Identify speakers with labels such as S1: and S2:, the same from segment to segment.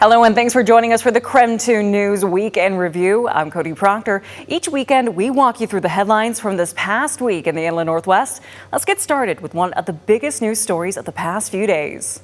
S1: Hello and thanks for joining us for the KREM 2 News Weekend Review. I'm Cody Proctor. Each weekend we walk you through the headlines from this past week in the Inland Northwest. Let's get started with one of the biggest news stories of the past few days.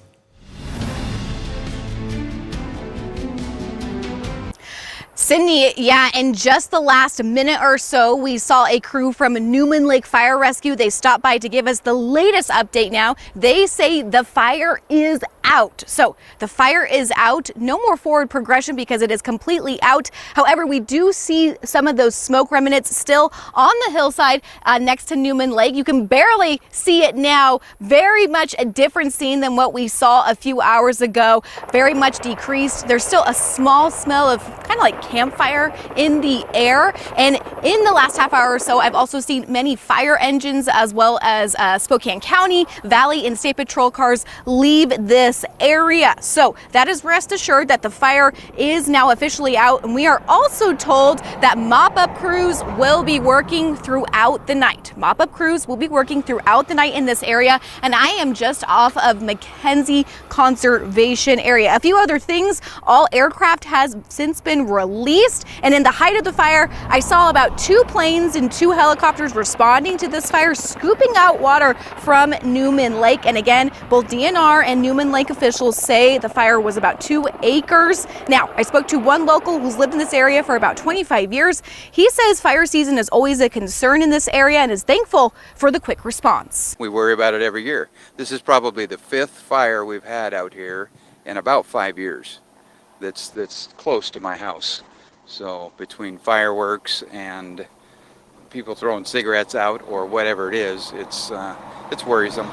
S2: Sydney, in just the last minute or so, we saw a crew from Newman Lake Fire Rescue. They stopped by to give us the latest update now. They say the fire is out. So the fire is out. No more forward progression because it is completely out. However, we do see some of those smoke remnants still on the hillside next to Newman Lake. You can barely see it now. Very much a different scene than what we saw a few hours ago. Very much decreased. There's still a small smell of kind of like campfire in the air. And in the last half hour or so, I've also seen many fire engines as well as Spokane County, Valley, and State Patrol cars leave this area. So that is rest assured that the fire is now officially out. And we are also told that mop-up crews will be working throughout the night. Mop-up crews will be working throughout the night in this area. And I am just off of McKenzie Conservation Area. A few other things, all aircraft has since been released. And in the height of the fire, I saw about 2 planes and 2 helicopters responding to this fire, scooping out water from Newman Lake. And again, both DNR and Newman Lake officials say the fire was about 2 acres. Now, I spoke to one local who's lived in this area for about 25 years. He says fire season is always a concern in this area and is thankful for the quick response.
S3: We worry about it every year. This is probably the 5th fire we've had out here in about 5 years that's close to my house. So between fireworks and people throwing cigarettes out or whatever it is, it's worrisome.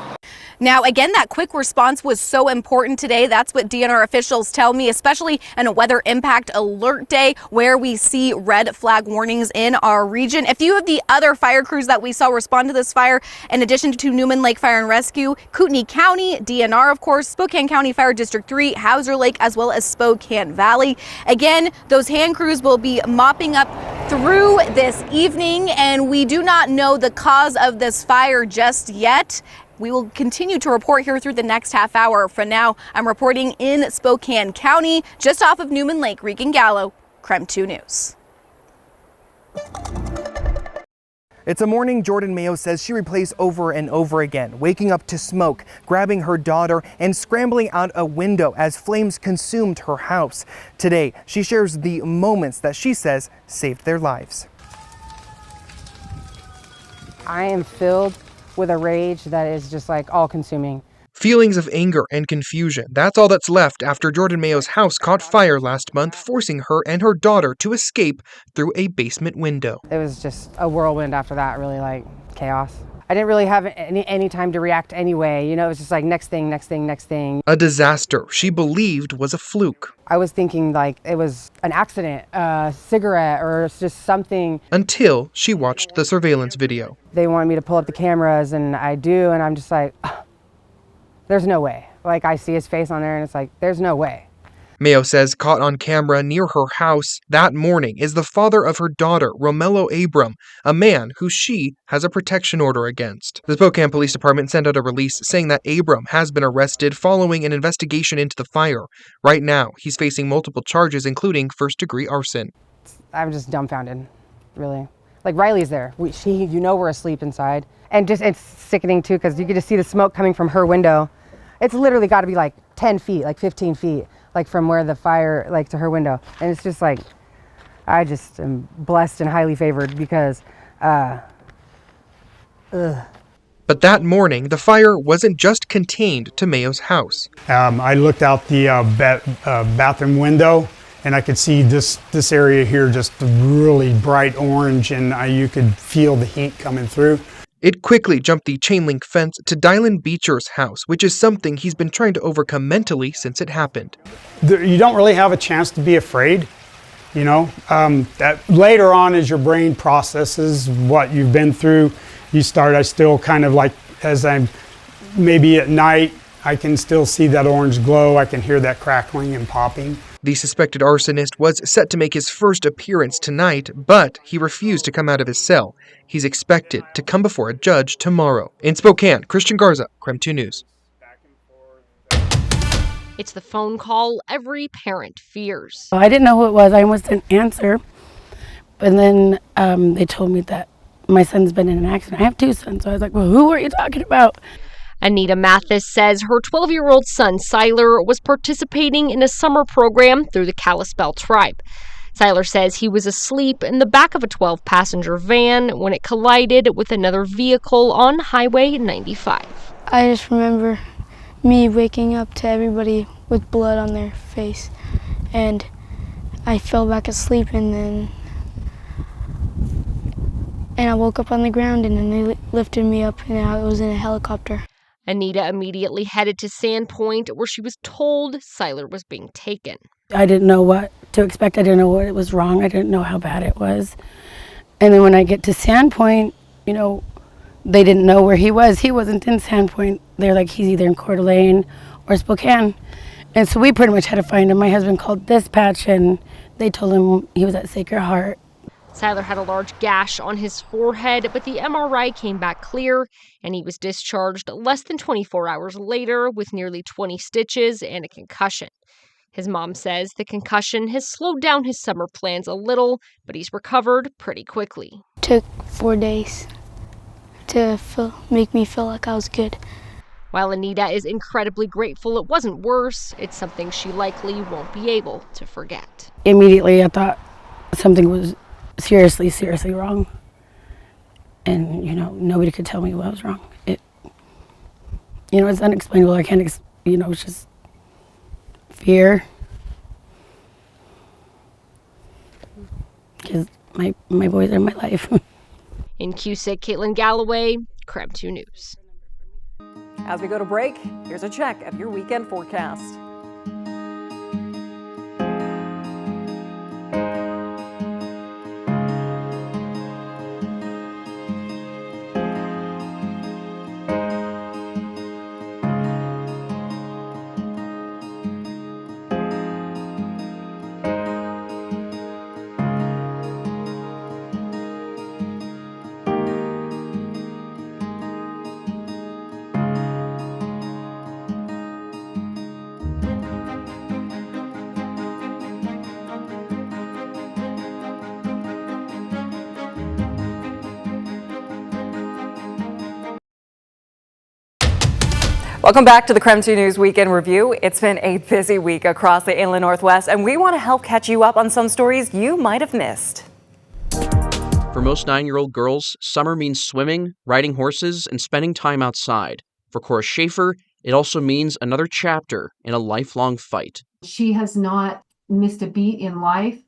S2: Now, again, that quick response was so important today. That's what DNR officials tell me, especially in a weather impact alert day where we see red flag warnings in our region. A few of the other fire crews that we saw respond to this fire, in addition to Newman Lake Fire and Rescue, Kootenai County, DNR, of course, Spokane County Fire District 3, Hauser Lake, as well as Spokane Valley. Again, those hand crews will be mopping up through this evening, and we do not know the cause of this fire just yet. We will continue to report here through the next half hour. For now, I'm reporting in Spokane County, just off of Newman Lake. Regan Gallo, KREM 2 News.
S4: It's a morning Jordan Mayo says she replays over and over again, waking up to smoke, grabbing her daughter, and scrambling out a window as flames consumed her house. Today, she shares the moments that she says saved their lives.
S5: I am filled with a rage that is just like all-consuming.
S4: Feelings of anger and confusion. That's all that's left after Jordan Mayo's house caught fire last month, forcing her and her daughter to escape through a basement window.
S5: It was just a whirlwind after that, really like chaos. I didn't really have any time to react anyway. You know, it was just like next thing, next thing, next thing.
S4: A disaster she believed was a fluke.
S5: I was thinking like it was an accident, a cigarette, or just something.
S4: Until she watched the surveillance video.
S5: They wanted me to pull up the cameras, and I do, and I'm just like, there's no way. Like, I see his face on there, and it's like, there's no way.
S4: Mayo says caught on camera near her house that morning is the father of her daughter, Romello Abram, a man who she has a protection order against. The Spokane Police Department sent out a release saying that Abram has been arrested following an investigation into the fire. Right now, he's facing multiple charges, including first-degree arson.
S5: I'm just dumbfounded, really. Like, Riley's there. You know we're asleep inside. And just, it's sickening, too, because you get to see the smoke coming from her window. It's literally got to be like 10 feet, like 15 feet. Like from where the fire, like to her window. And it's just like, I just am blessed and highly favored because,
S4: But that morning, the fire wasn't just contained to Mayo's house.
S6: I looked out the bathroom window and I could see this area here just really bright orange, and you could feel the heat coming through.
S4: It quickly jumped the chain link fence to Dylan Beecher's house, which is something he's been trying to overcome mentally since it happened.
S6: You don't really have a chance to be afraid, you know. That later on, as your brain processes what you've been through, I still kind of like, as I'm maybe at night, I can still see that orange glow. I can hear that crackling and popping.
S4: The suspected arsonist was set to make his first appearance tonight, but he refused to come out of his cell. He's expected to come before a judge tomorrow. In Spokane, Christian Garza, KREM 2 News.
S7: It's the phone call every parent fears.
S8: I didn't know who it was. I almost didn't answer. But then they told me that my son's been in an accident. I have two sons. So I was like, well, who are you talking about?
S7: Anita Mathis says her 12-year-old son, Siler, was participating in a summer program through the Kalispel tribe. Siler says he was asleep in the back of a 12-passenger van when it collided with another vehicle on Highway 95.
S9: I just remember me waking up to everybody with blood on their face, and I fell back asleep, and I woke up on the ground, and then they lifted me up, and I was in a helicopter.
S7: Anita immediately headed to Sandpoint, where she was told Siler was being taken.
S8: I didn't know what to expect. I didn't know what was wrong. I didn't know how bad it was. And then when I get to Sandpoint, they didn't know where he was. He wasn't in Sandpoint. They're like, he's either in Coeur d'Alene or Spokane. And so we pretty much had to find him. My husband called dispatch, and they told him he was at Sacred Heart.
S7: Siler had a large gash on his forehead, but the MRI came back clear, and he was discharged less than 24 hours later with nearly 20 stitches and a concussion. His mom says the concussion has slowed down his summer plans a little, but he's recovered pretty quickly.
S9: Took 4 days to make me feel like I was good.
S7: While Anita is incredibly grateful it wasn't worse, it's something she likely won't be able to forget.
S8: Immediately, I thought something was seriously wrong. And, nobody could tell me what was wrong. It's unexplainable. I can't, it's just fear. Because my boys are my life.
S7: In Cusick, Caitlin Galloway, KREM 2 News.
S1: As we go to break, here's a check of your weekend forecast. Welcome back to the KREM 2 News Weekend Review. It's been a busy week across the inland Northwest, and we want to help catch you up on some stories you might have missed.
S10: For most 9-year-old girls, summer means swimming, riding horses, and spending time outside. For Cora Schaefer, it also means another chapter in a lifelong fight.
S11: She has not missed a beat in life.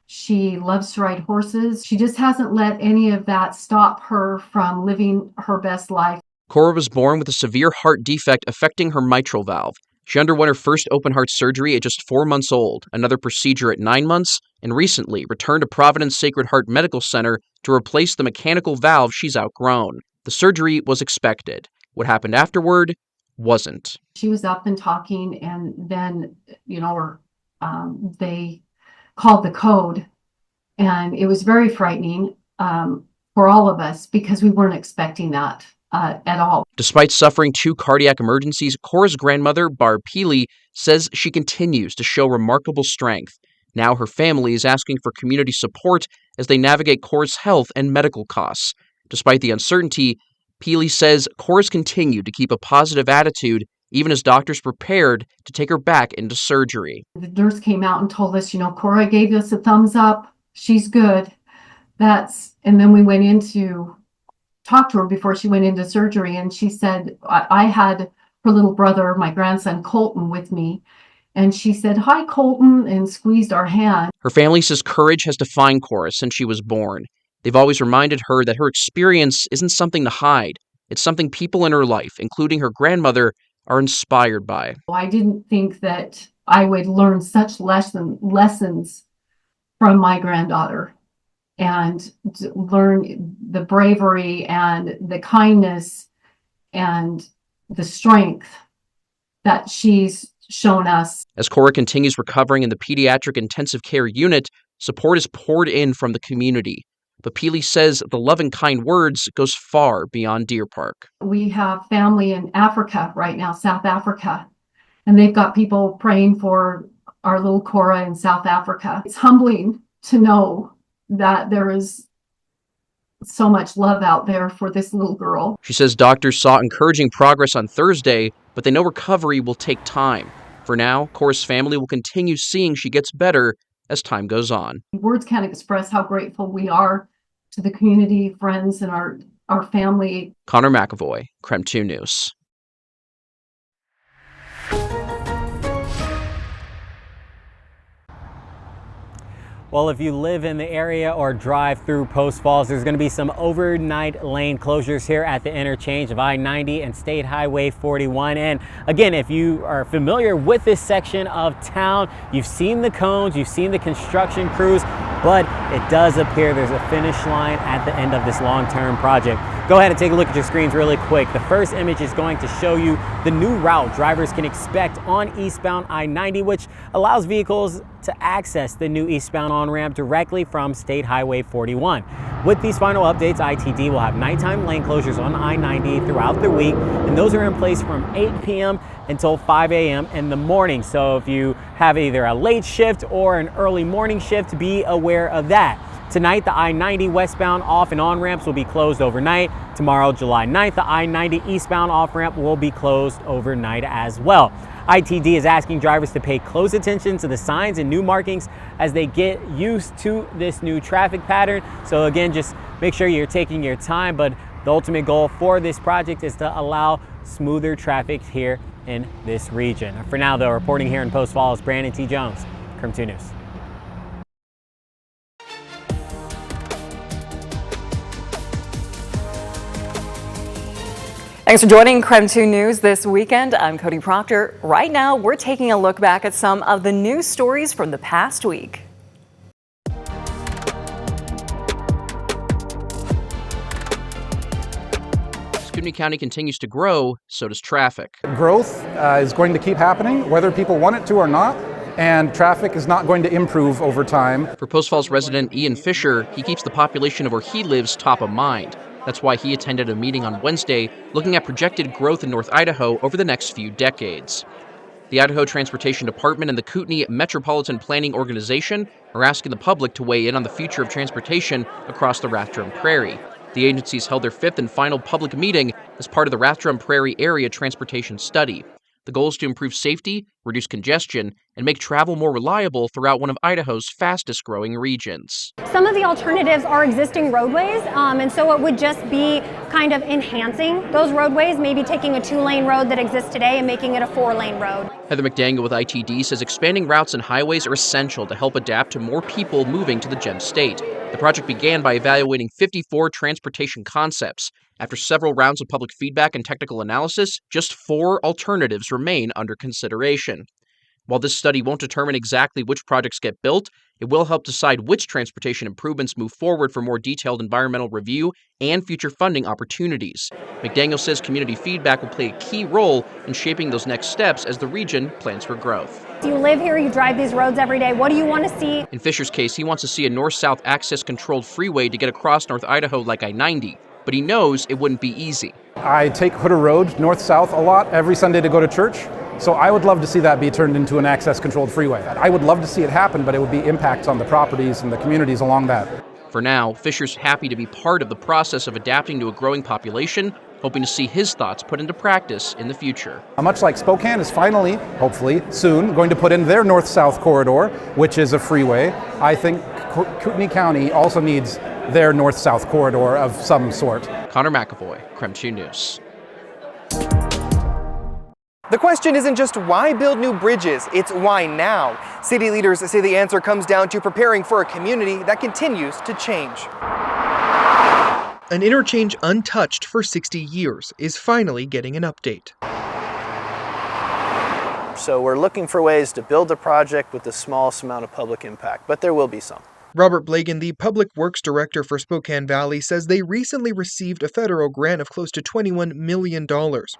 S11: She loves to ride horses. She just hasn't let any of that stop her from living her best life.
S10: Cora was born with a severe heart defect affecting her mitral valve. She underwent her first open heart surgery at just 4 months old, another procedure at 9 months, and recently returned to Providence Sacred Heart Medical Center to replace the mechanical valve she's outgrown. The surgery was expected. What happened afterward wasn't.
S11: She was up and talking, and then, they called the code, and it was very frightening for all of us because we weren't expecting that. At all.
S10: Despite suffering 2 cardiac emergencies, Cora's grandmother, Barb Peely, says she continues to show remarkable strength. Now her family is asking for community support as they navigate Cora's health and medical costs. Despite the uncertainty, Peely says Cora's continued to keep a positive attitude even as doctors prepared to take her back into surgery.
S11: The nurse came out and told us, Cora gave us a thumbs up. She's good. And then we went into talked to her before she went into surgery, and she said, I had her little brother, my grandson Colton, with me, and she said, "Hi, Colton," and squeezed our hand.
S10: Her family says courage has defined Cora since she was born. They've always reminded her that her experience isn't something to hide. It's something people in her life, including her grandmother, are inspired by.
S11: I didn't think that I would learn such lessons from my granddaughter, and learn the bravery and the kindness and the strength that she's shown us.
S10: As Cora continues recovering in the pediatric intensive care unit, support is poured in from the community. But Peely says the love and kind words goes far beyond Deer Park.
S11: We have family in Africa right now, South Africa, And they've got people praying for our little Cora in South Africa. It's humbling to know that there is so much love out there for this little girl.
S10: She says doctors saw encouraging progress on Thursday, but they know recovery will take time. For now, Cora's family will continue seeing she gets better as time goes on.
S11: Words can't express how grateful we are to the community, friends, and our family.
S10: Connor McAvoy, KREM 2 News.
S12: Well, if you live in the area or drive through Post Falls, there's going to be some overnight lane closures here at the interchange of I-90 and State Highway 41. And again, if you are familiar with this section of town, you've seen the cones, you've seen the construction crews, but it does appear there's a finish line at the end of this long-term project. Go ahead and take a look at your screens really quick. The first image is going to show you the new route drivers can expect on eastbound I-90, which allows vehicles to access the new eastbound on-ramp directly from State Highway 41. With these final updates, ITD will have nighttime lane closures on I-90 throughout the week, and those are in place from 8 p.m. until 5 a.m. in the morning. So if you have either a late shift or an early morning shift, be aware of that. Tonight, the I-90 westbound off and on ramps will be closed overnight. Tomorrow, July 9th, the I-90 eastbound off ramp will be closed overnight as well. ITD is asking drivers to pay close attention to the signs and new markings as they get used to this new traffic pattern. So again, just make sure you're taking your time, but the ultimate goal for this project is to allow smoother traffic here in this region. For now, though, reporting here in Post Falls, Brandon T. Jones, KREM 2 News.
S1: Thanks for joining KREM 2 News this weekend. I'm Cody Proctor. Right now, we're taking a look back at some of the news stories from the past week.
S10: Spokane County continues to grow, so does traffic.
S13: Growth is going to keep happening, whether people want it to or not, and traffic is not going to improve over time.
S10: For Post Falls resident Ian Fisher, he keeps the population of where he lives top of mind. That's why he attended a meeting on Wednesday looking at projected growth in North Idaho over the next few decades. The Idaho Transportation Department and the Kootenai Metropolitan Planning Organization are asking the public to weigh in on the future of transportation across the Rathdrum Prairie. The agencies held their fifth and final public meeting as part of the Rathdrum Prairie Area Transportation Study. The goal is to improve safety, reduce congestion, and make travel more reliable throughout one of Idaho's fastest growing regions.
S14: Some of the alternatives are existing roadways, and so it would just be kind of enhancing those roadways, maybe taking a 2-lane road that exists today and making it a 4-lane road.
S10: Heather McDaniel with ITD says expanding routes and highways are essential to help adapt to more people moving to the Gem State. The project began by evaluating 54 transportation concepts. After several rounds of public feedback and technical analysis, just 4 alternatives remain under consideration. While this study won't determine exactly which projects get built, it will help decide which transportation improvements move forward for more detailed environmental review and future funding opportunities. McDaniel says community feedback will play a key role in shaping those next steps as the region plans for growth.
S14: You live here, you drive these roads every day. What do you want to see?
S10: In Fisher's case, he wants to see a north-south access controlled freeway to get across North Idaho like I-90, but he knows it wouldn't be easy.
S13: I take Hooder Road north-south a lot every Sunday to go to church, so I would love to see that be turned into an access-controlled freeway. I would love to see it happen, but it would be impacts on the properties and the communities along that.
S10: For now, Fisher's happy to be part of the process of adapting to a growing population, hoping to see his thoughts put into practice in the future.
S13: Much like Spokane is finally, hopefully, soon going to put in their north-south corridor, which is a freeway, I think Kootenai County also needs their north-south corridor of some sort.
S10: Connor McAvoy, KREM 2 News.
S15: The question isn't just why build new bridges, it's why now. City leaders say the answer comes down to preparing for a community that continues to change.
S4: An interchange untouched for 60 years is finally getting an update.
S16: So we're looking for ways to build a project with the smallest amount of public impact, but there will be some.
S4: Robert Blagan, the Public Works Director for Spokane Valley, says they recently received a federal grant of close to $21 million,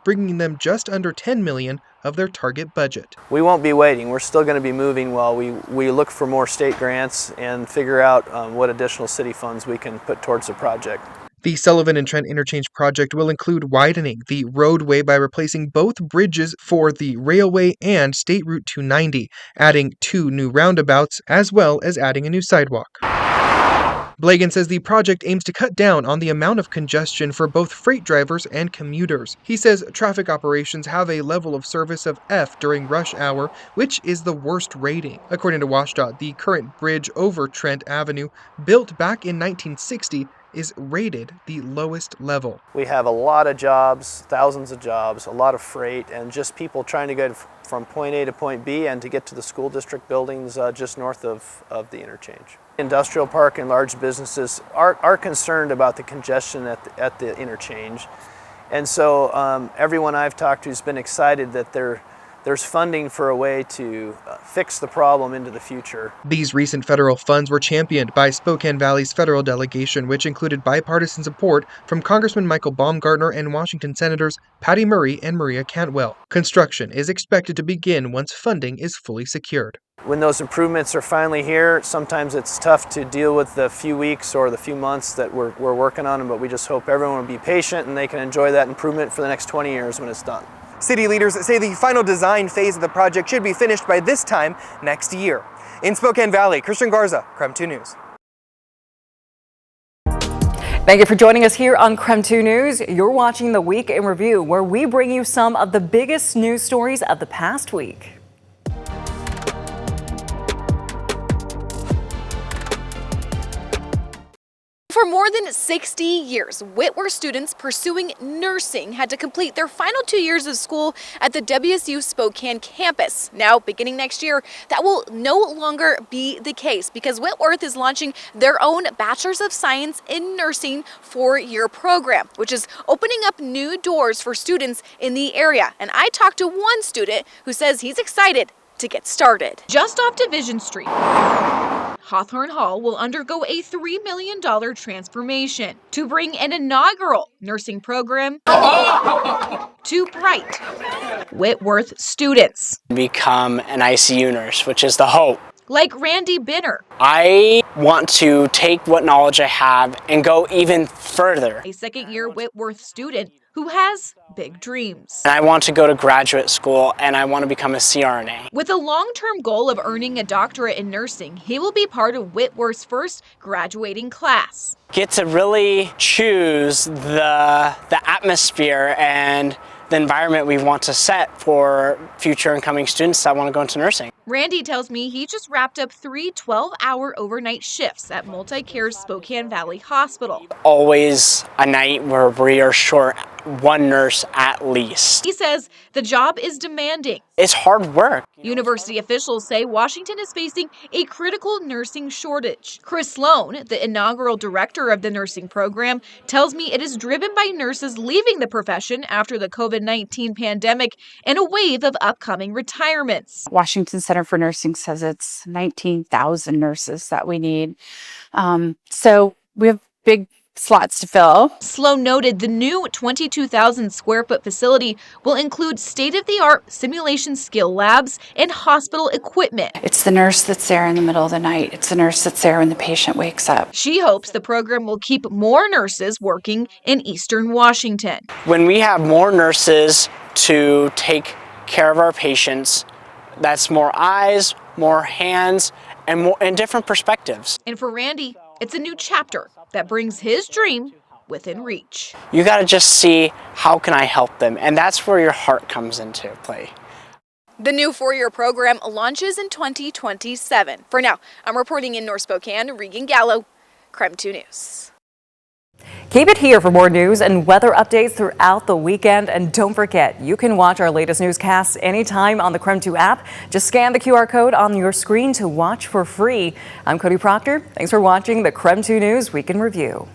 S4: bringing them just under $10 million of their target budget.
S16: We won't be waiting. We're still going to be moving while we look for more state grants and figure out what additional city funds we can put towards the project.
S4: The Sullivan and Trent Interchange project will include widening the roadway by replacing both bridges for the railway and State Route 290, adding 2 new roundabouts, as well as adding a new sidewalk. Blagan says the project aims to cut down on the amount of congestion for both freight drivers and commuters. He says traffic operations have a level of service of F during rush hour, which is the worst rating. According to WashDOT, the current bridge over Trent Avenue, built back in 1960, is rated the lowest level.
S16: We have a lot of jobs, thousands of jobs, a lot of freight, and just people trying to go from point A to point B and to get to the school district buildings just north of the interchange. Industrial park and large businesses are concerned about the congestion at the interchange. And so everyone I've talked to has been excited that there's funding for a way to fix the problem into the future.
S4: These recent federal funds were championed by Spokane Valley's federal delegation, which included bipartisan support from Congressman Michael Baumgartner and Washington Senators Patty Murray and Maria Cantwell. Construction is expected to begin once funding is fully secured.
S16: When those improvements are finally here, sometimes it's tough to deal with the few weeks or the few months that we're working on them, but we just hope everyone will be patient and they can enjoy that improvement for the next 20 years when it's done.
S15: City leaders say the final design phase of the project should be finished by this time next year. In Spokane Valley, Christian Garza, KREM 2 News.
S1: Thank you for joining us here on KREM 2 News. You're watching the Week in Review, where we bring you some of the biggest news stories of the past week.
S2: For more than 60 years, Whitworth students pursuing nursing had to complete their final 2 years of school at the WSU Spokane campus. Now, beginning next year, that will no longer be the case because Whitworth is launching their own Bachelor's of Science in Nursing 4-year program, which is opening up new doors for students in the area. And I talked to one student who says he's excited to get started. Just off Division Street, Hawthorne Hall will undergo a $3 million transformation to bring an inaugural nursing program to bright Whitworth students.
S17: Become an ICU nurse, which is the hope.
S2: Like Randy Binner.
S17: I want to take what knowledge I have and go even further.
S2: A second-year Whitworth student who has big dreams.
S17: And I want to go to graduate school and I want to become a CRNA.
S2: With a long-term goal of earning a doctorate in nursing, he will be part of Whitworth's first graduating class.
S17: Get to really choose the atmosphere and the environment we want to set for future incoming students that want to go into nursing.
S2: Randy tells me he just wrapped up 3 12-hour overnight shifts at MultiCare's Spokane Valley Hospital.
S17: Always a night where we are short one nurse at least.
S2: He says the job is demanding.
S17: It's hard work.
S2: University officials say Washington is facing a critical nursing shortage. Chris Sloan, the inaugural director of the nursing program, tells me it is driven by nurses leaving the profession after the COVID-19 pandemic and a wave of upcoming retirements.
S18: Washington Center for Nursing says it's 19,000 nurses that we need. So we have big slots to fill.
S2: Sloan noted the new 22,000 square foot facility will include state-of-the-art simulation skill labs and hospital equipment.
S18: It's the nurse that's there in the middle of the night. It's the nurse that's there when the patient wakes up.
S2: She hopes the program will keep more nurses working in Eastern Washington.
S17: When we have more nurses to take care of our patients, that's more eyes, more hands, and different perspectives.
S2: And for Randy, it's a new chapter that brings his dream within reach.
S17: You got to just see how can I help them, and that's where your heart comes into play.
S2: The new 4-year program launches in 2027. For now, I'm reporting in North Spokane, Regan Gallo, KREM 2 News.
S1: Keep it here for more news and weather updates throughout the weekend. And don't forget, you can watch our latest newscasts anytime on the KREM 2 app. Just scan the QR code on your screen to watch for free. I'm Cody Proctor. Thanks for watching the KREM 2 News Week in Review.